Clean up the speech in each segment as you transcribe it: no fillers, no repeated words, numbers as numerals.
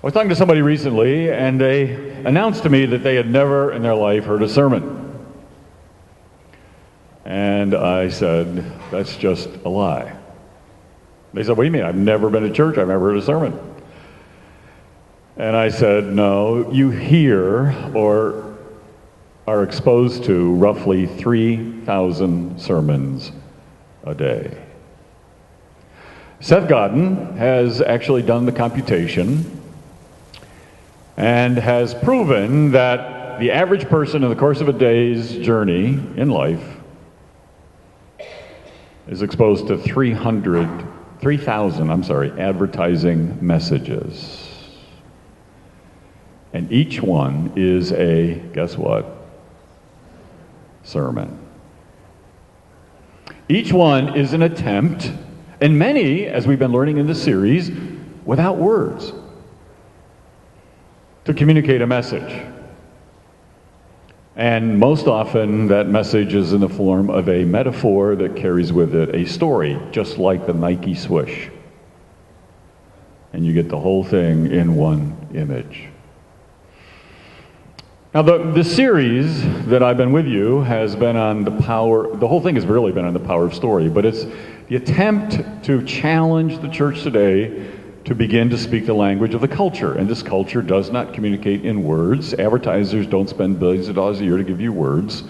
I was talking to somebody recently, and they announced to me that they had never in their life heard a sermon. And I said, that's just a lie. They said, what do you mean? I've never been to church. I've never heard a sermon. And I said, no, you hear or are exposed to roughly 3,000 sermons a day. Seth Godin has actually done the computation and has proven that the average person in the course of a day's journey in life is exposed to 3,000 advertising messages. And each one is a, guess what? Sermon. Each one is an attempt, and many, as we've been learning in this series, without words, to communicate a message. And most often that message is in the form of a metaphor that carries with it a story, just like the Nike swoosh. And you get the whole thing in one image. Now the series that I've been with you has been on the whole thing has really been on the power of story, but it's the attempt to challenge the church today to begin to speak the language of the culture. And this culture does not communicate in words. Advertisers don't spend billions of dollars a year to give you words.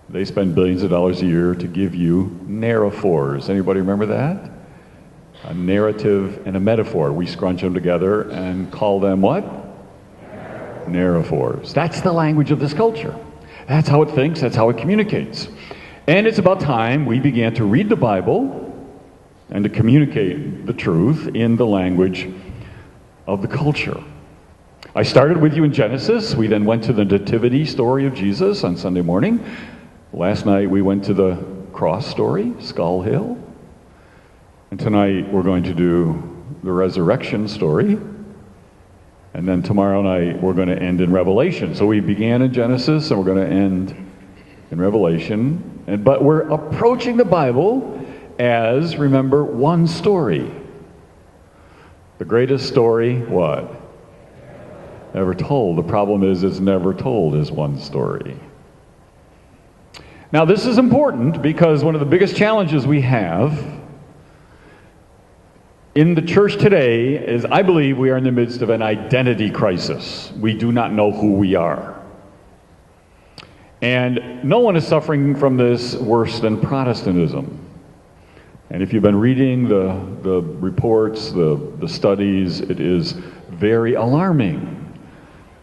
They spend billions of dollars a year to give you narraphors. Anybody remember that? A narrative and a metaphor. We scrunch them together and call them what? Narraphors. That's the language of this culture. That's how it thinks. That's how it communicates. And it's about time we began to read the Bible and to communicate the truth in the language of the culture. I started with you in Genesis. We then went to the nativity story of Jesus on Sunday morning. Last night we went to the cross story, Skull Hill. And tonight we're going to do the resurrection story. And then tomorrow night we're going to end in Revelation. So we began in Genesis and we're going to end in Revelation. But we're approaching the Bible as, remember, one story. The greatest story, what? Ever told. The problem is it's never told as one story. Now this is important because one of the biggest challenges we have in the church today is I believe we are in the midst of an identity crisis. We do not know who we are. And no one is suffering from this worse than Protestantism. And if you've been reading the reports, the studies, it is very alarming.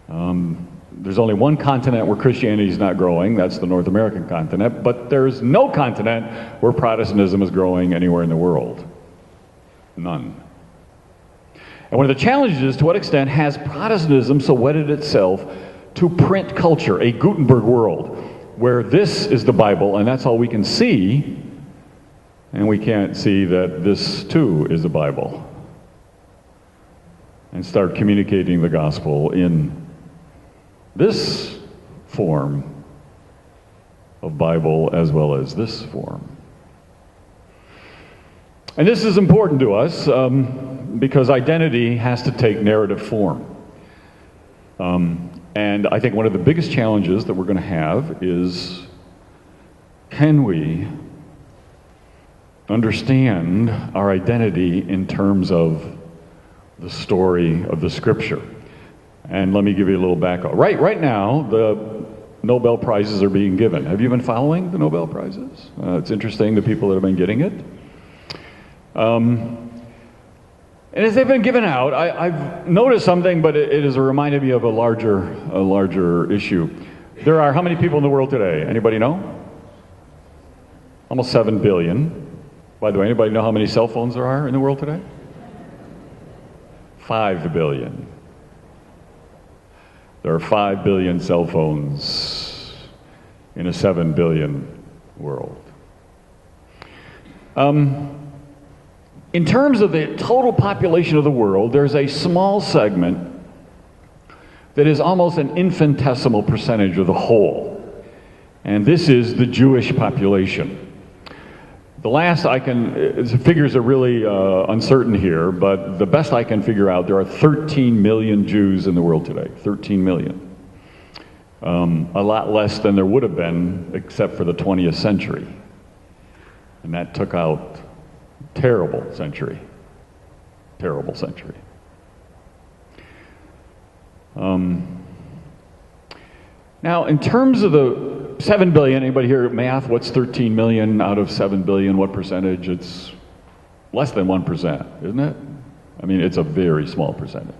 There's only one continent where Christianity is not growing, that's the North American continent, but there's no continent where Protestantism is growing anywhere in the world. None. And one of the challenges is to what extent has Protestantism so wedded itself to print culture, a Gutenberg world, where this is the Bible and that's all we can see. And we can't see that this, too, is the Bible. And start communicating the gospel in this form of Bible as well as this form. And this is important to us because identity has to take narrative form. And I think one of the biggest challenges that we're going to have is, can we understand our identity in terms of the story of the Scripture? And let me give you a little background. Right now, the Nobel Prizes are being given. Have you been following the Nobel Prizes? It's interesting, the people that have been getting it. And as they've been given out, I've noticed something, but it has reminded me of a larger issue. There are how many people in the world today? Anybody know? Almost 7 billion. By the way, anybody know how many cell phones there are in the world today? 5 billion. There are 5 billion cell phones in a 7 billion world. In terms of the total population of the world, there's a small segment that is almost an infinitesimal percentage of the whole. And this is the Jewish population. The last the figures are really uncertain here, but the best I can figure out, there are 13 million Jews in the world today. 13 million. A lot less than there would have been except for the 20th century. And that took out terrible century. Terrible century. Now, in terms of the 7 billion, anybody here math? What's 13 million out of 7 billion? What percentage? It's less than 1%, isn't it? I mean, it's a very small percentage.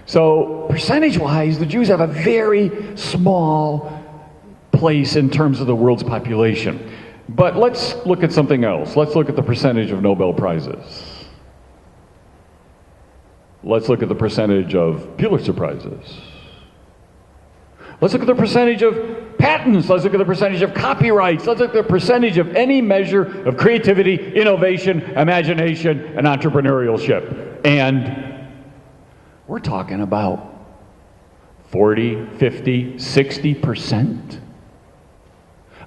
So, percentage-wise, the Jews have a very small place in terms of the world's population. But let's look at something else. Let's look at the percentage of Nobel Prizes. Let's look at the percentage of Pulitzer Prizes. Let's look at the percentage of patents. Let's look at the percentage of copyrights. Let's look at the percentage of any measure of creativity, innovation, imagination, and entrepreneurship. And we're talking about 40, 50, 60%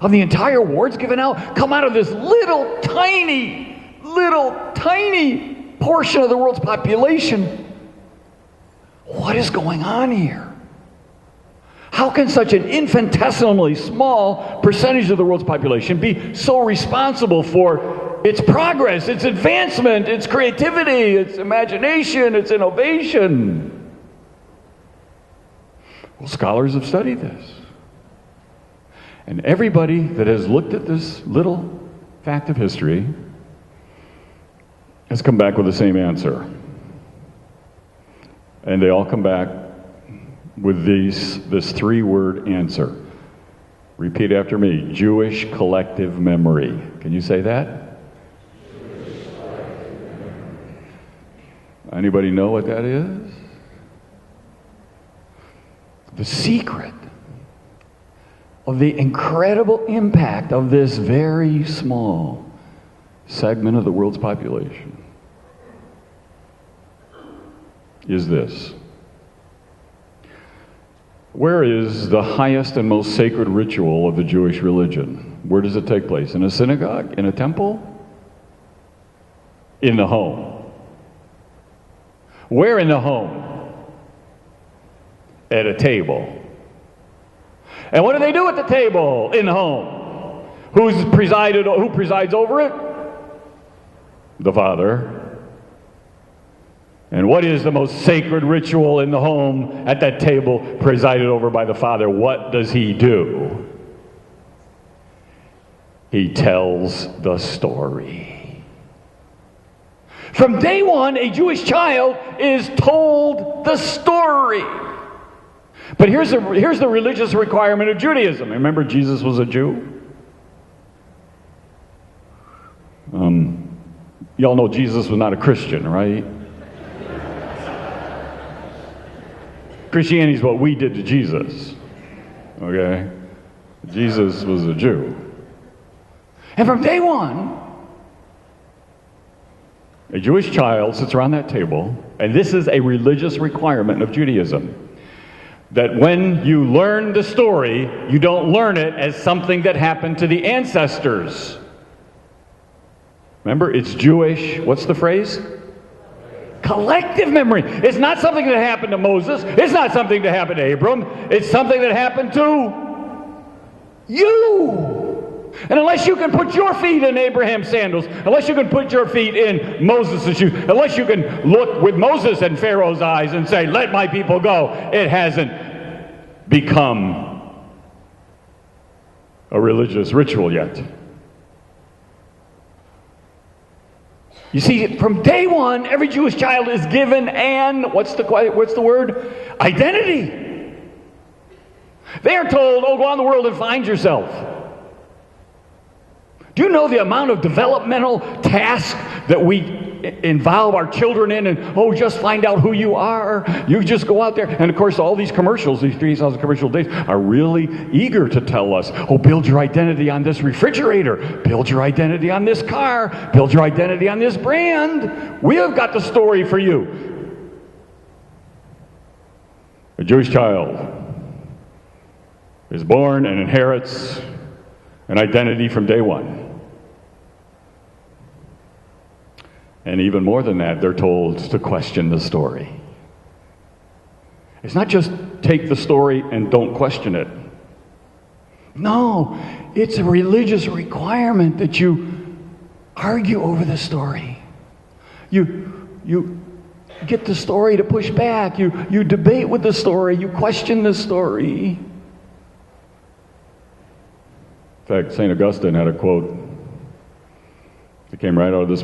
of the entire awards given out come out of this little tiny portion of the world's population. What is going on here? How can such an infinitesimally small percentage of the world's population be so responsible for its progress, its advancement, its creativity, its imagination, its innovation? Well, scholars have studied this. And everybody that has looked at this little fact of history has come back with the same answer. And they all come back with this three-word answer. Repeat after me. Jewish collective memory. Can you say that? Jewish collective memory. Anybody know what that is? The secret of the incredible impact of this very small segment of the world's population is this. Where is the highest and most sacred ritual of the Jewish religion? Where does it take place? In a synagogue? In a temple? In the home. Where in the home? At a table. And what do they do at the table in the home? Who presides over it? The father. And what is the most sacred ritual in the home at that table presided over by the father? What does he do? He tells the story. From day one, a Jewish child is told the story. But here's the religious requirement of Judaism. Remember, Jesus was a Jew? Y'all know Jesus was not a Christian, right? Christianity is what we did to Jesus. Okay? Jesus was a Jew. And from day one, a Jewish child sits around that table, and this is a religious requirement of Judaism. That when you learn the story, you don't learn it as something that happened to the ancestors. Remember, it's Jewish, what's the phrase? Collective memory. It's not something that happened to Moses. It's not something that happened to Abram. It's something that happened to you. And unless you can put your feet in Abraham's sandals, unless you can put your feet in Moses' shoes, unless you can look with Moses and Pharaoh's eyes and say, let my people go, it hasn't become a religious ritual yet. You see, from day one, every Jewish child is given what's the word? Identity. They are told, oh, go out in the world and find yourself. Do you know the amount of developmental tasks that we involve our children in, and just find out who you are. You just go out there. And of course, all these commercials, these 3,000 commercial days, are really eager to tell us, build your identity on this refrigerator, build your identity on this car, build your identity on this brand. We have got the story for you. A Jewish child is born and inherits an identity from day one. And even more than that, they're told to question the story. It's not just take the story and don't question it. No, it's a religious requirement that you argue over the story. You get the story to push back. You debate with the story. You question the story. In fact, St. Augustine had a quote that came right out of this.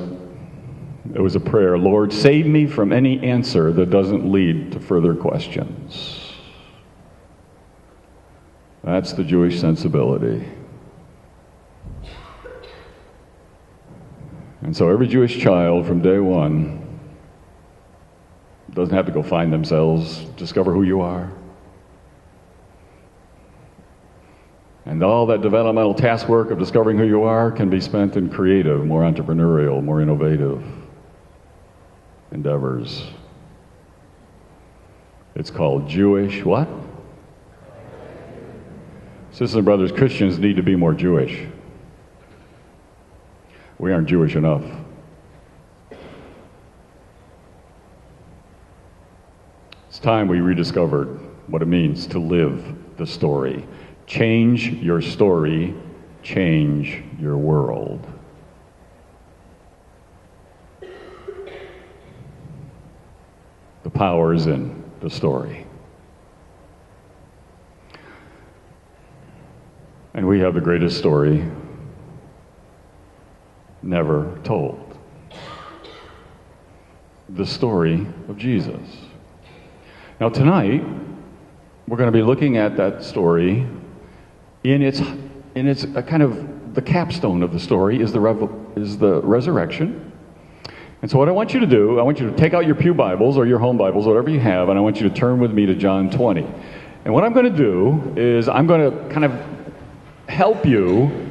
It was a prayer: Lord, save me from any answer that doesn't lead to further questions. That's the Jewish sensibility. And so every Jewish child from day one doesn't have to go find themselves, discover who you are. And all that developmental task work of discovering who you are can be spent in creative, more entrepreneurial, more innovative endeavors. It's called Jewish what? Sisters and brothers, Christians need to be more Jewish. We aren't Jewish enough. It's time we rediscovered what it means to live the story. Change your story, change your world. The power is in the story. And we have the greatest story never told. The story of Jesus. Now tonight, we're going to be looking at that story in its kind of the capstone of the story is the resurrection. And so what I want you to do, I want you to take out your pew Bibles or your home Bibles, whatever you have, and I want you to turn with me to John 20. And what I'm going to do is I'm going to kind of help you,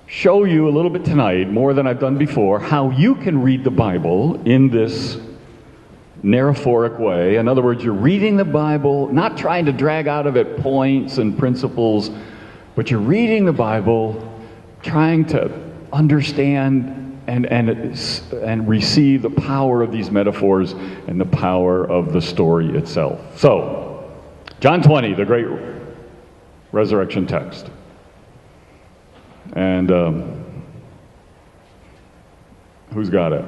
show you a little bit tonight, more than I've done before, how you can read the Bible in this narraphoric way. In other words, you're reading the Bible, not trying to drag out of it points and principles, but you're reading the Bible, trying to understand and receive the power of these metaphors and the power of the story itself. So, John 20, the great resurrection text. And who's got it?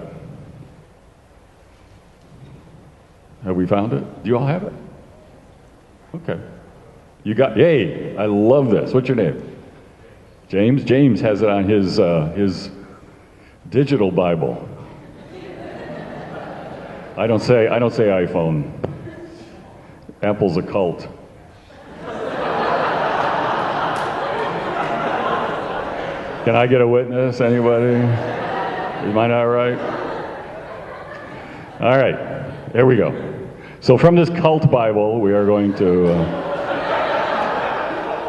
Have we found it? Do you all have it? Okay. You got, yay, I love this. What's your name? James? James has it on his digital Bible. I don't say iPhone. Apple's a cult. Can I get a witness? Anybody? Am I not right? All right, here we go. So from this cult Bible, we are going to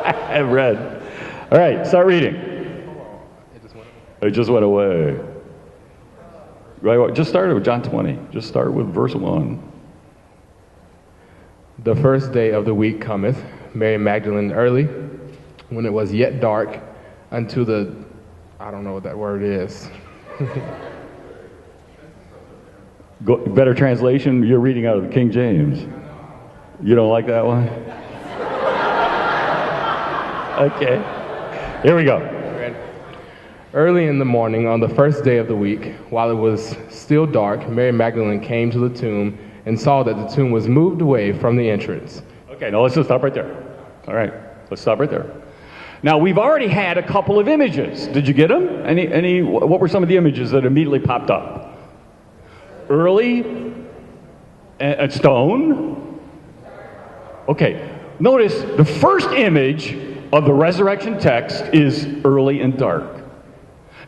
I've read. All right, start reading. It just went away. Right, just started with John 20. Just start with verse 1. The first day of the week cometh, Mary Magdalene early, when it was yet dark, unto the, I don't know what that word is. Better translation, you're reading out of the King James. You don't like that one? Okay, here we go. Early in the morning, on the first day of the week, while it was still dark, Mary Magdalene came to the tomb and saw that the tomb was moved away from the entrance. Okay, now let's just stop right there. All right, let's stop right there. Now, we've already had a couple of images. Did you get them? What were some of the images that immediately popped up? Early, a stone. Okay, notice the first image of the resurrection text is early and dark.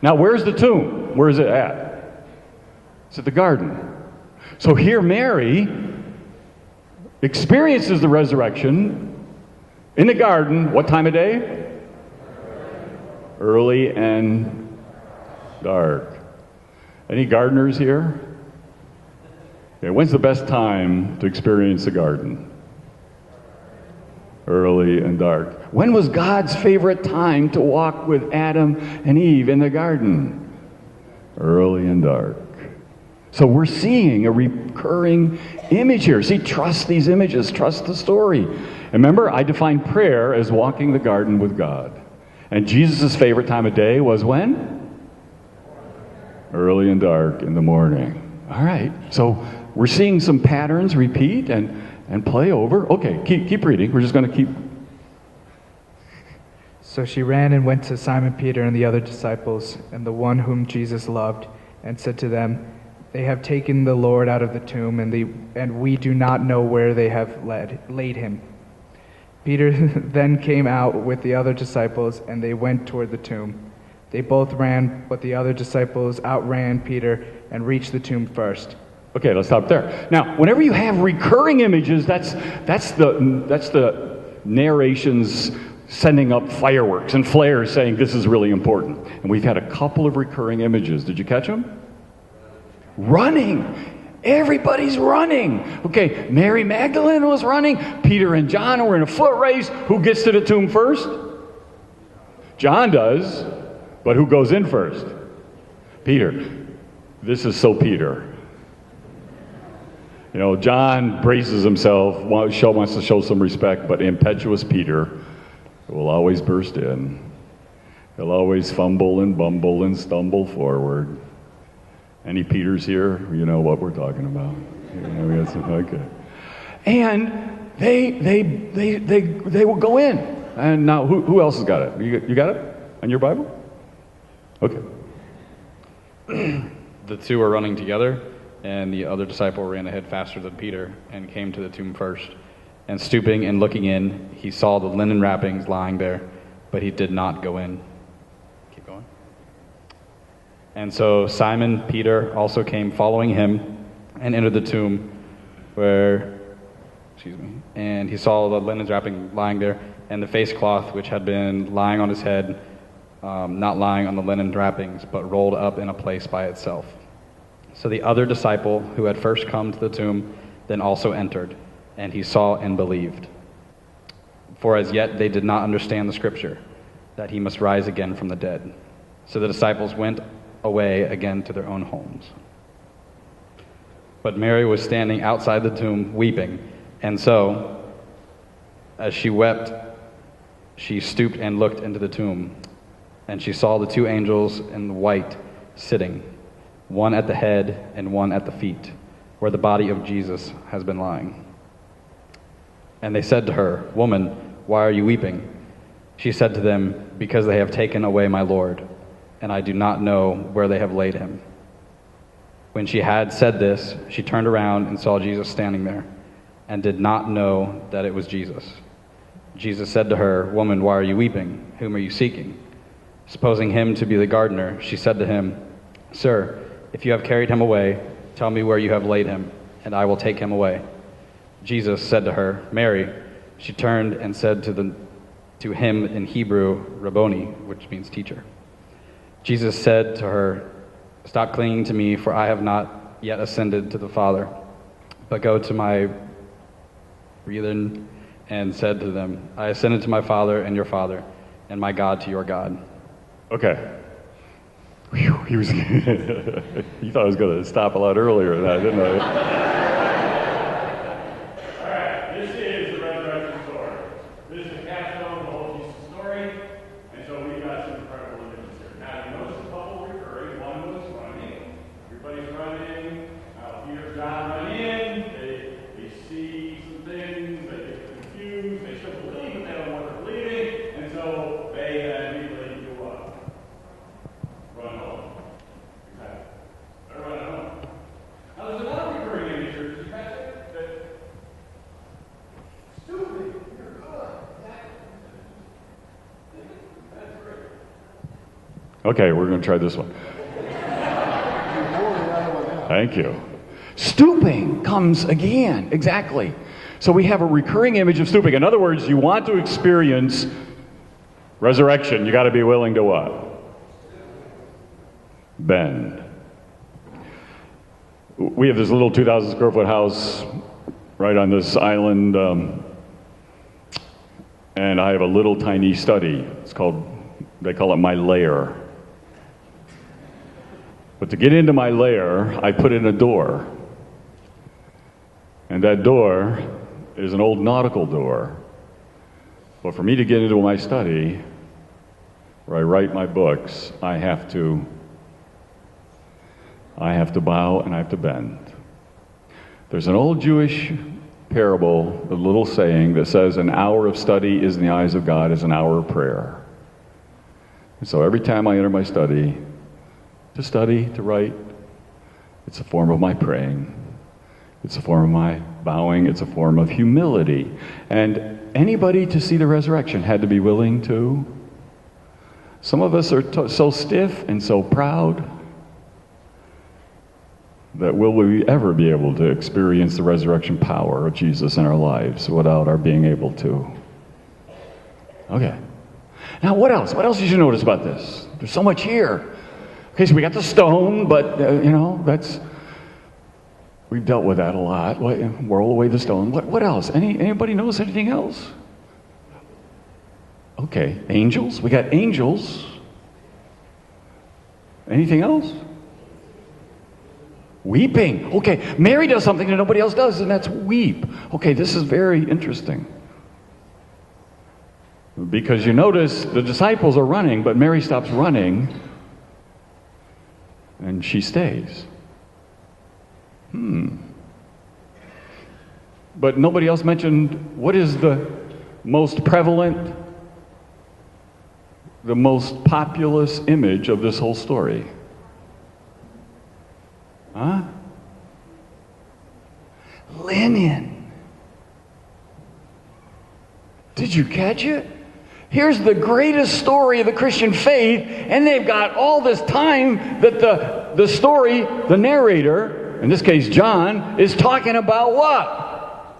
Now, where's the tomb? Where is it at? It's at the garden. So here Mary experiences the resurrection in the garden. What time of day? Early and dark. Any gardeners here? Okay, when's the best time to experience the garden? Early and dark. When was God's favorite time to walk with Adam and Eve in the garden? Early and dark. So we're seeing a recurring image here. See, trust these images, trust the story. Remember, I defined prayer as walking the garden with God. And Jesus' favorite time of day was when? Early and dark in the morning. All right, so we're seeing some patterns repeat and play over. Okay, keep reading. We're just going to keep. So she ran and went to Simon Peter and the other disciples, and the one whom Jesus loved, and said to them, "They have taken the Lord out of the tomb, and we do not know where they have laid him." Peter then came out with the other disciples, and they went toward the tomb. They both ran, but the other disciples outran Peter and reached the tomb first. Okay, let's stop there. Now, whenever you have recurring images, that's the narrations sending up fireworks and flares saying this is really important. And we've had a couple of recurring images. Did you catch them? Running. Everybody's running. Okay, Mary Magdalene was running. Peter and John were in a foot race. Who gets to the tomb first? John does. But who goes in first? Peter. This is so Peter. You know, John braces himself, wants to show some respect, but impetuous Peter will always burst in. He'll always fumble and bumble and stumble forward. Any Peters here? You know what we're talking about. Okay. And they will go in. And now, who else has got it? You got it on your Bible? Okay. The two were running together, and the other disciple ran ahead faster than Peter and came to the tomb first. And stooping and looking in, he saw the linen wrappings lying there, but he did not go in. Keep going. And so Simon Peter also came following him and entered the tomb and he saw the linen wrapping lying there, and the face cloth which had been lying on his head, not lying on the linen wrappings, but rolled up in a place by itself. So the other disciple who had first come to the tomb then also entered, and he saw and believed. For as yet they did not understand the scripture, that he must rise again from the dead. So the disciples went away again to their own homes. But Mary was standing outside the tomb weeping, and so, as she wept, she stooped and looked into the tomb, and she saw the two angels in white sitting, one at the head and one at the feet, where the body of Jesus has been lying. And they said to her, "Woman, why are you weeping?" She said to them, "Because they have taken away my Lord, and I do not know where they have laid him." When she had said this, she turned around and saw Jesus standing there, and did not know that it was Jesus. Jesus said to her, "Woman, why are you weeping? Whom are you seeking?" Supposing him to be the gardener, she said to him, "Sir, if you have carried him away, tell me where you have laid him, and I will take him away." Jesus said to her, "Mary." She turned and said to him in Hebrew, "Rabboni," which means teacher. Jesus said to her, "Stop clinging to me, for I have not yet ascended to the Father, but go to my brethren," and said to them, "I ascended to my Father and your Father, and my God to your God." Okay. Whew, he thought I was going to stop a lot earlier than that, didn't I? Okay, we're going to try this one. Thank you. Stooping comes again, exactly. So we have a recurring image of stooping. In other words, you want to experience resurrection, you got to be willing to what? Bend. We have this little 2,000 square foot house right on this island, and I have a little tiny study. They call it my lair. But to get into my lair, I put in a door. And that door is an old nautical door. But for me to get into my study, where I write my books, I have to bow and I have to bend. There's an old Jewish parable, a little saying that says an hour of study is in the eyes of God as an hour of prayer. And so every time I enter my study, to write, it's a form of my praying. It's a form of my bowing. It's a form of humility. And anybody to see the resurrection had to be willing to. Some of us are so stiff and so proud that will we ever be able to experience the resurrection power of Jesus in our lives without our being able to? Okay. Now, what else? What else did you notice about this? There's so much here. Okay, so we got the stone, but, we've dealt with that a lot. Roll away the stone. What else? Anybody notice anything else? Okay, angels. We got angels. Anything else? Weeping. Okay, Mary does something that nobody else does, and that's weep. Okay, this is very interesting. Because you notice the disciples are running, but Mary stops running, and she stays. But nobody else mentioned what is the most prevalent, the most populous image of this whole story. Huh? Linen. Did you catch it? Here's the greatest story of the Christian faith, and they've got all this time that the story, the narrator, in this case John, is talking about what?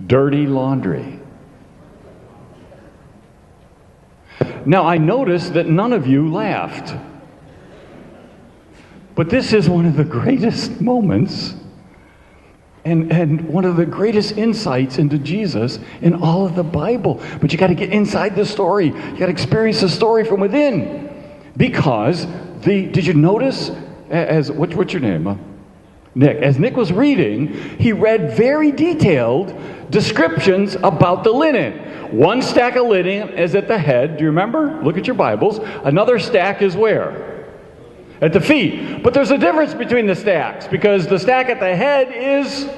Dirty laundry. Now I noticed that none of you laughed. But this is one of the greatest moments and one of the greatest insights into Jesus in all of the Bible. But you got to get inside the story. You got to experience the story from within. Because did you notice, what's your name? Nick. As Nick was reading, he read very detailed descriptions about the linen. One stack of linen is at the head. Do you remember? Look at your Bibles. Another stack is where? At the feet. But there's a difference between the stacks, because the stack at the head is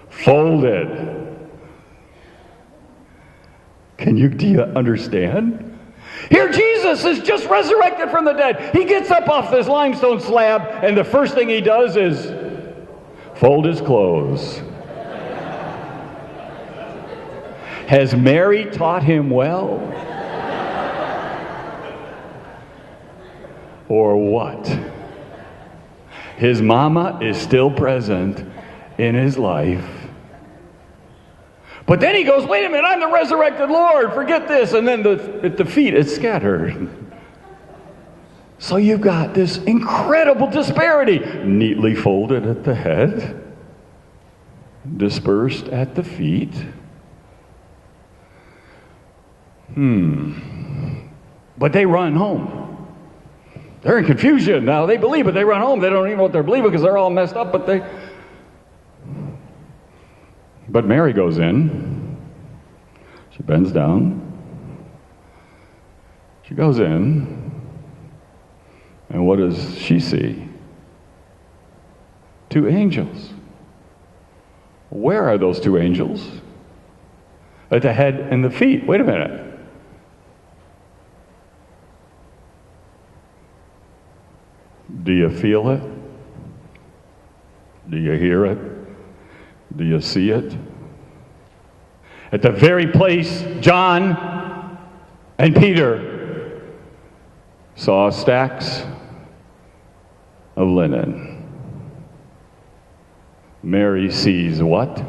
folded. Do you understand? Here Jesus is just resurrected from the dead. He gets up off this limestone slab, and the first thing he does is fold his clothes. Has Mary taught him well? Or what? His mama is still present in his life. But then he goes, wait a minute, I'm the resurrected Lord, forget this. And then at the feet it's scattered. So you've got this incredible disparity. Neatly folded at the head, dispersed at the feet. But they run home. They're in confusion now. They believe it. They run home. They don't even know what they're believing because they're all messed up. But Mary goes in. She bends down. She goes in. And what does she see? 2 angels. Where are those 2 angels? At the head and the feet. Wait a minute. Do you feel it? Do you hear it? Do you see it? At the very place John and Peter saw stacks of linen, Mary sees what?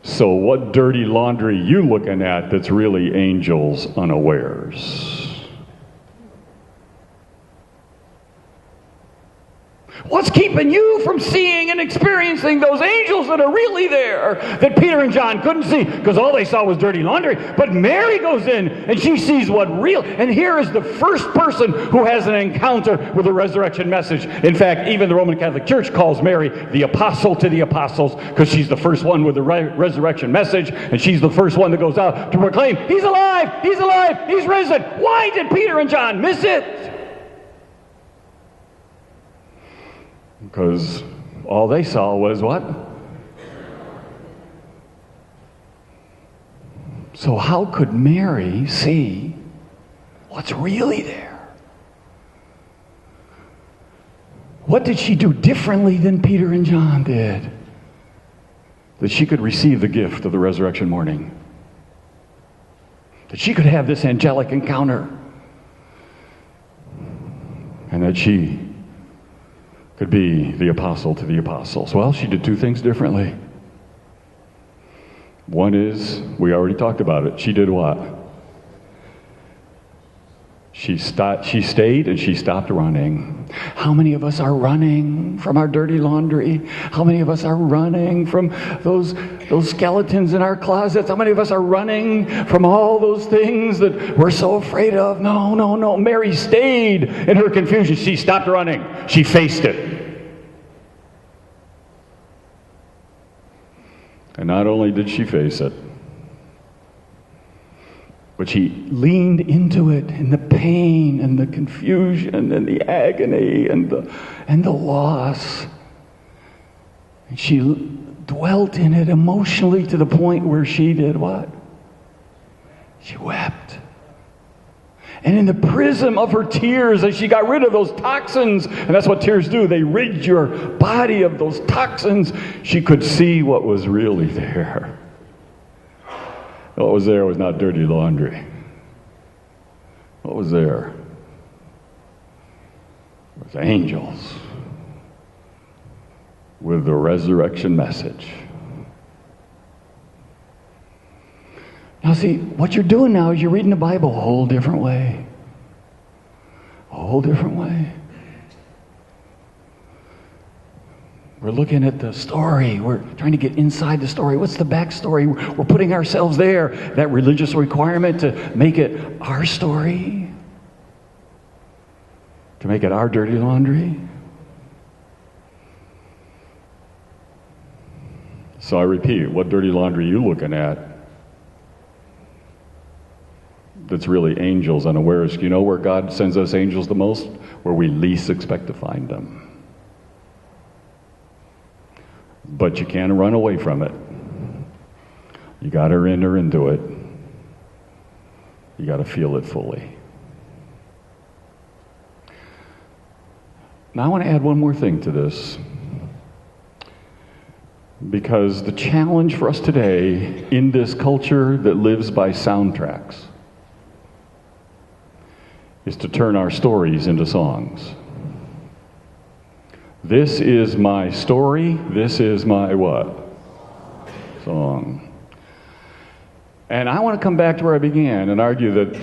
So what dirty laundry you looking at that's really angels unawares? What's keeping you from seeing and experiencing those angels that are really there that Peter and John couldn't see because all they saw was dirty laundry? But Mary goes in and she sees what real. And here is the first person who has an encounter with the resurrection message. In fact, even the Roman Catholic Church calls Mary the apostle to the apostles because she's the first one with the resurrection message, and she's the first one that goes out to proclaim, He's alive, He's alive, He's risen. Why did Peter and John miss it? Because all they saw was what? So how could Mary see what's really there? What did she do differently than Peter and John did that she could receive the gift of the resurrection morning? That she could have this angelic encounter? And that she could be the apostle to the apostles? Well, she did two things differently. One is, we already talked about it, she did what? She stayed and she stopped running. How many of us are running from our dirty laundry? How many of us are running from those skeletons in our closets? How many of us are running from all those things that we're so afraid of? No. Mary stayed in her confusion. She stopped running. She faced it. And not only did she face it, but she leaned into it in the pain and the confusion and the agony and the loss. And she dwelt in it emotionally to the point where she did what? She wept. And in the prism of her tears, as she got rid of those toxins, and that's what tears do, they rid your body of those toxins, she could see what was really there. What was there was not dirty laundry. What was there was angels with the resurrection message. Now see, what you're doing now is you're reading the Bible a whole different way. A whole different way. We're looking at the story. We're trying to get inside the story. What's the backstory? We're putting ourselves there. That religious requirement to make it our story. To make it our dirty laundry. So I repeat, what dirty laundry are you looking at that's really angels unawares? You know where God sends us angels the most? Where we least expect to find them. But you can't run away from it. You got to enter into it. You got to feel it fully. Now I want to add one more thing to this. Because the challenge for us today in this culture that lives by soundtracks is to turn our stories into songs. This is my story. This is my what? Song. And I want to come back to where I began and argue that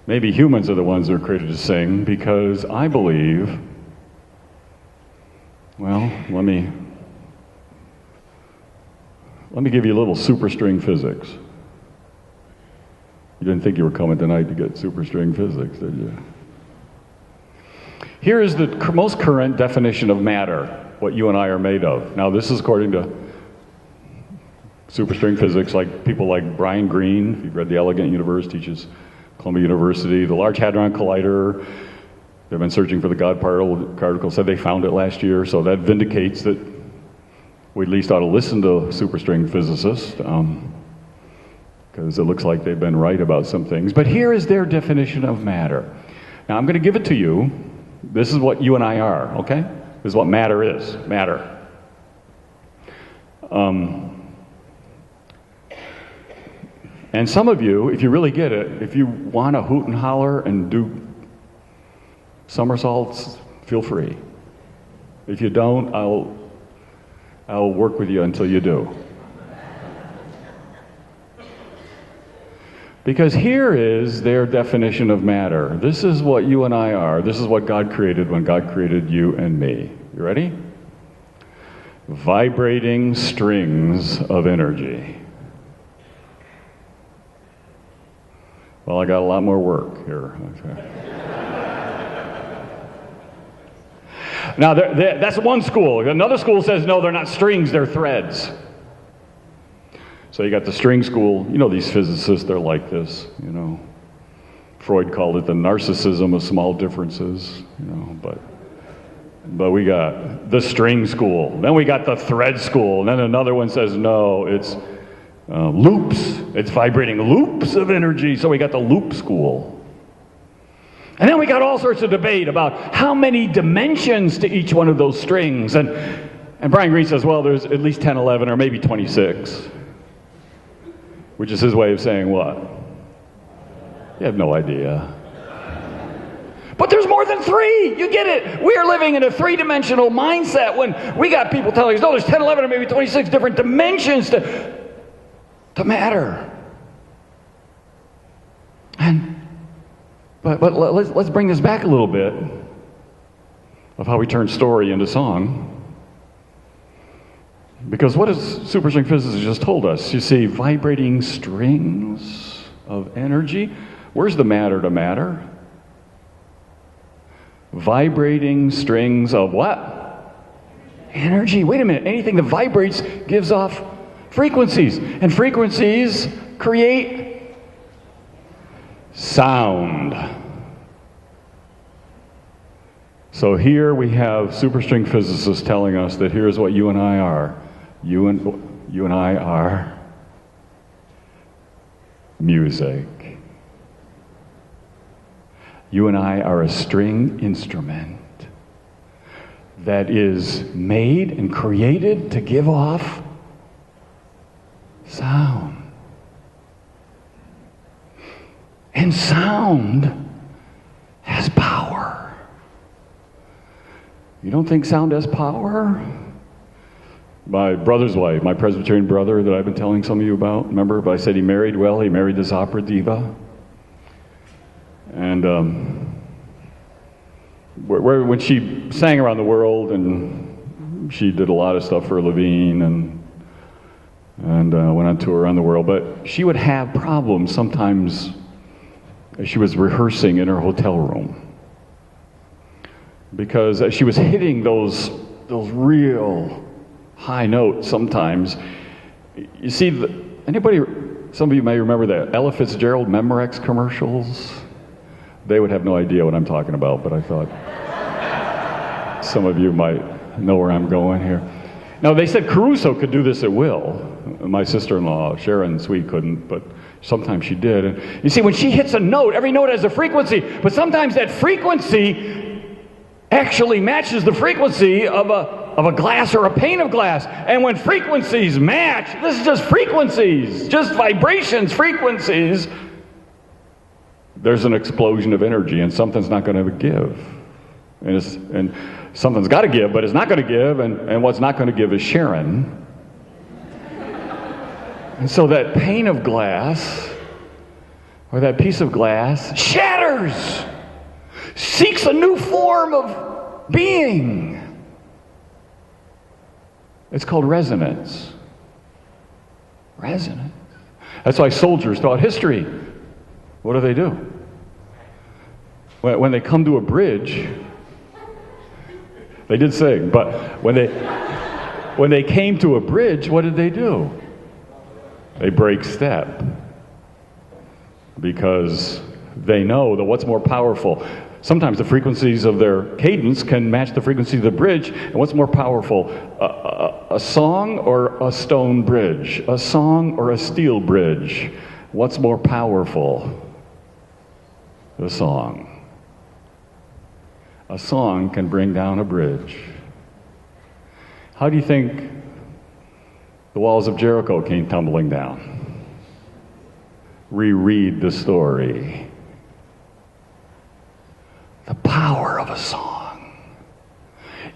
maybe humans are the ones that are created to sing, because I believe, well, let me give you a little superstring physics. You didn't think you were coming tonight to get superstring physics, did you? Here is the most current definition of matter, what you and I are made of. Now, this is according to superstring physics, like people like Brian Greene, if you've read The Elegant Universe, teaches Columbia University. The Large Hadron Collider, they've been searching for the God particle, said they found it last year, so that vindicates that we at least ought to listen to superstring physicists, because it looks like they've been right about some things. But here is their definition of matter. Now, I'm going to give it to you. This is what you and I are, okay? This is what matter is. Matter. And some of you, if you really get it, if you want to hoot and holler and do somersaults, feel free. If you don't, I'll work with you until you do. Because here is their definition of matter. This is what you and I are. This is what God created when God created you and me. You ready? Vibrating strings of energy. Well, I got a lot more work here. Now, that's one school. Another school says, no, they're not strings, they're threads. So you got the string school. You know, these physicists, they're like this, you know. Freud called it the narcissism of small differences, you know, but we got the string school. Then we got the thread school. And then another one says, no, it's loops. It's vibrating loops of energy. So we got the loop school. And then we got all sorts of debate about how many dimensions to each one of those strings. And Brian Greene says, well, there's at least 10, 11, or maybe 26. Which is his way of saying what? You have no idea. But there's more than 3. You get it. We are living in a 3-dimensional mindset when we got people telling us, no, there's 10, 11, or maybe 26 different dimensions to matter. But let's bring this back a little bit of how we turn story into song. Because what has superstring physicists just told us? You see, vibrating strings of energy. Where's the matter to matter? Vibrating strings of what? Energy. Wait a minute. Anything that vibrates gives off frequencies. And frequencies create sound. So here we have superstring physicists telling us that here's what you and I are. You and I are music. You and I are a string instrument that is made and created to give off sound. And sound has power. You don't think sound has power? My brother's wife, my Presbyterian brother that I've been telling some of you about, remember? I said he married well. He married this opera diva. And when she sang around the world, and she did a lot of stuff for Levine and went on tour around the world, but she would have problems sometimes as she was rehearsing in her hotel room. Because she was hitting those real high notes sometimes. You see, some of you may remember the Ella Fitzgerald Memorex commercials. They would have no idea what I'm talking about, but I thought some of you might know where I'm going here. Now, they said Caruso could do this at will. My sister-in-law, Sharon Sweet, couldn't, but sometimes she did. And you see, when she hits a note, every note has a frequency, but sometimes that frequency actually matches the frequency of a glass or a pane of glass. And when frequencies match, this is just frequencies, just vibrations, frequencies, there's an explosion of energy, and something's not going to give. And something's got to give, but it's not going to give, and what's not going to give is Sharon. And so that pane of glass, or that piece of glass, shatters, seeks a new form of being. It's called resonance. Resonance. That's why soldiers throughout history, what do? When they come to a bridge, they did sing, but when they came to a bridge, what did they do? They break step. Because they know that what's more powerful. Sometimes the frequencies of their cadence can match the frequency of the bridge. And what's more powerful, a song or a stone bridge? A song or a steel bridge? What's more powerful? The song. A song can bring down a bridge. How do you think the walls of Jericho came tumbling down? Reread the story. The power of a song.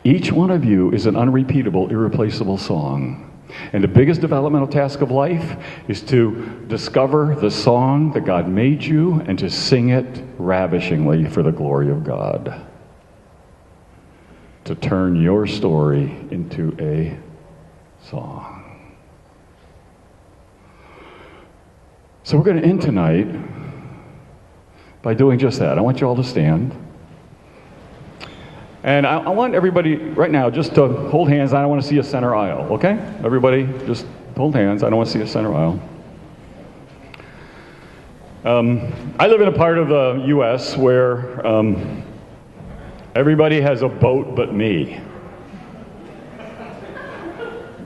Each one of you is an unrepeatable, irreplaceable song. And the biggest developmental task of life is to discover the song that God made you and to sing it ravishingly for the glory of God. To turn your story into a song. So we're going to end tonight by doing just that. I want you all to stand. And I want everybody right now just to hold hands. I don't want to see a center aisle, okay? Everybody just hold hands. I don't want to see a center aisle. I live in a part of the U.S. where everybody has a boat but me.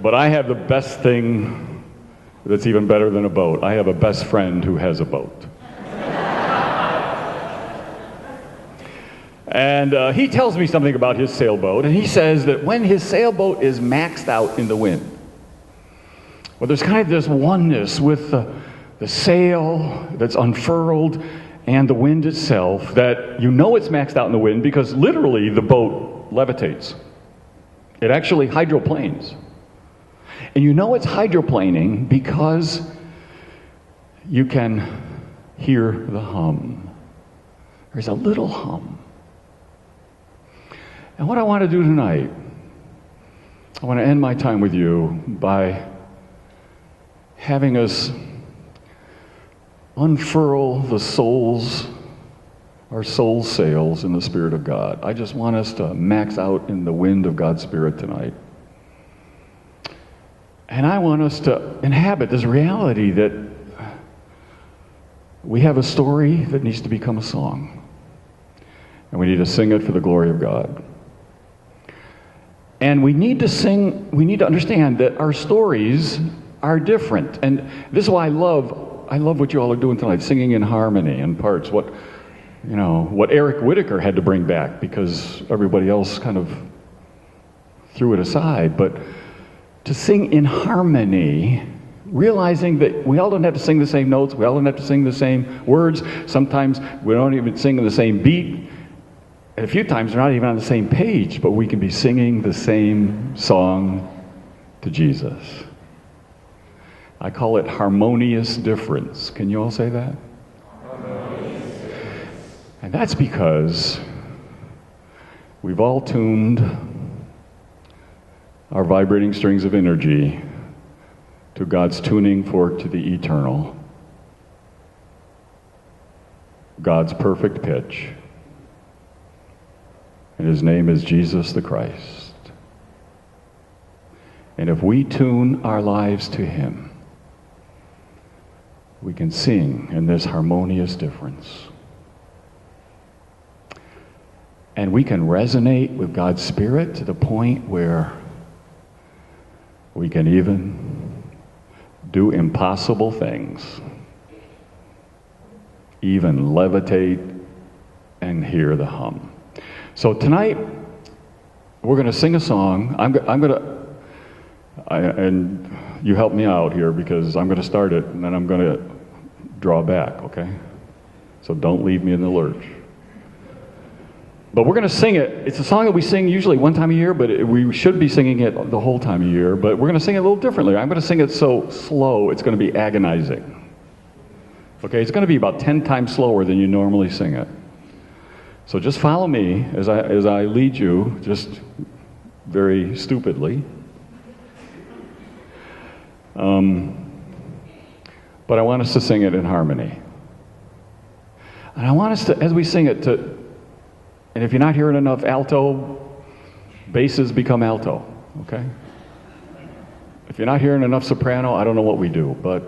But I have the best thing that's even better than a boat. I have a best friend who has a boat. And he tells me something about his sailboat, and he says that when his sailboat is maxed out in the wind, well, there's kind of this oneness with the sail that's unfurled and the wind itself, that you know it's maxed out in the wind because literally the boat levitates. It actually hydroplanes. And you know it's hydroplaning because you can hear the hum. There's a little hum. And what I want to do tonight, I want to end my time with you by having us unfurl our soul's sails in the Spirit of God. I just want us to max out in the wind of God's Spirit tonight. And I want us to inhabit this reality that we have a story that needs to become a song. And we need to sing it for the glory of God. And we need to understand that our stories are different. And this is why I love what you all are doing tonight, singing in harmony and parts. What Eric Whitaker had to bring back because everybody else kind of threw it aside. But to sing in harmony, realizing that we all don't have to sing the same notes, we all don't have to sing the same words. Sometimes we don't even sing in the same beat. And a few times we're not even on the same page, but we can be singing the same song to Jesus. I call it harmonious difference. Can you all say that? And that's because we've all tuned our vibrating strings of energy to God's tuning fork to the eternal, God's perfect pitch. And his name is Jesus the Christ. And if we tune our lives to him, we can sing in this harmonious difference. And we can resonate with God's Spirit to the point where we can even do impossible things, even levitate and hear the hum. So tonight, we're going to sing a song. And you help me out here because I'm going to start it and then I'm going to draw back, okay? So don't leave me in the lurch. But we're going to sing it. It's a song that we sing usually one time a year, but we should be singing it the whole time of year. But we're going to sing it a little differently. I'm going to sing it so slow, it's going to be agonizing. Okay, it's going to be about 10 times slower than you normally sing it. So just follow me as I lead you, just very stupidly. But I want us to sing it in harmony. And I want us to, as we sing it, and if you're not hearing enough alto, basses become alto, okay? If you're not hearing enough soprano, I don't know what we do, but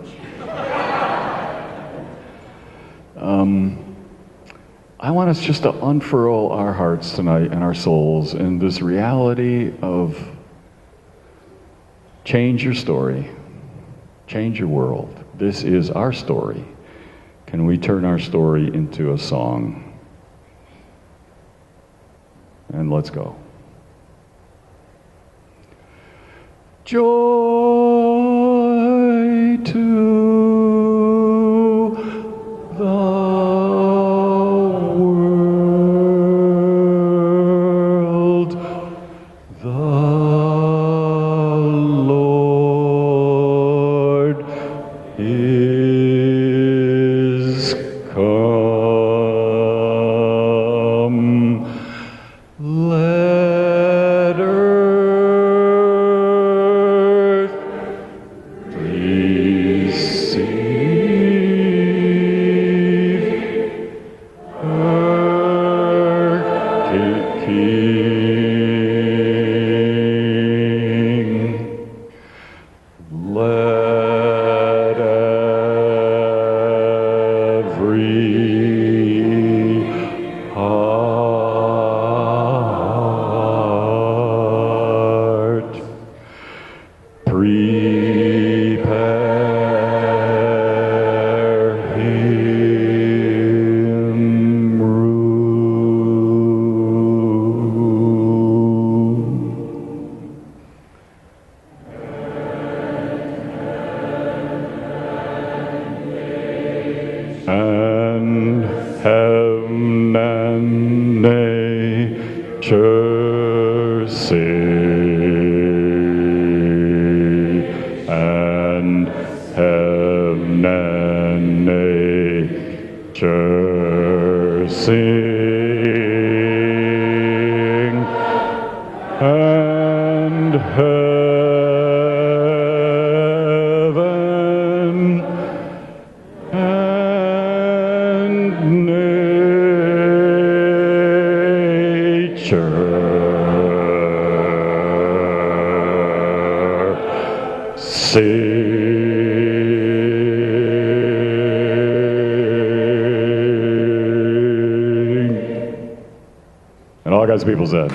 I want us just to unfurl our hearts tonight and our souls in this reality of change your story, change your world. This is our story. Can we turn our story into a song? And let's go. Joy to the world, the Lord Let earth receive her King. Let every heart prepare him room. And heaven and nature sing, and heaven and nature sing, and heaven and nature sing. And all God's people said,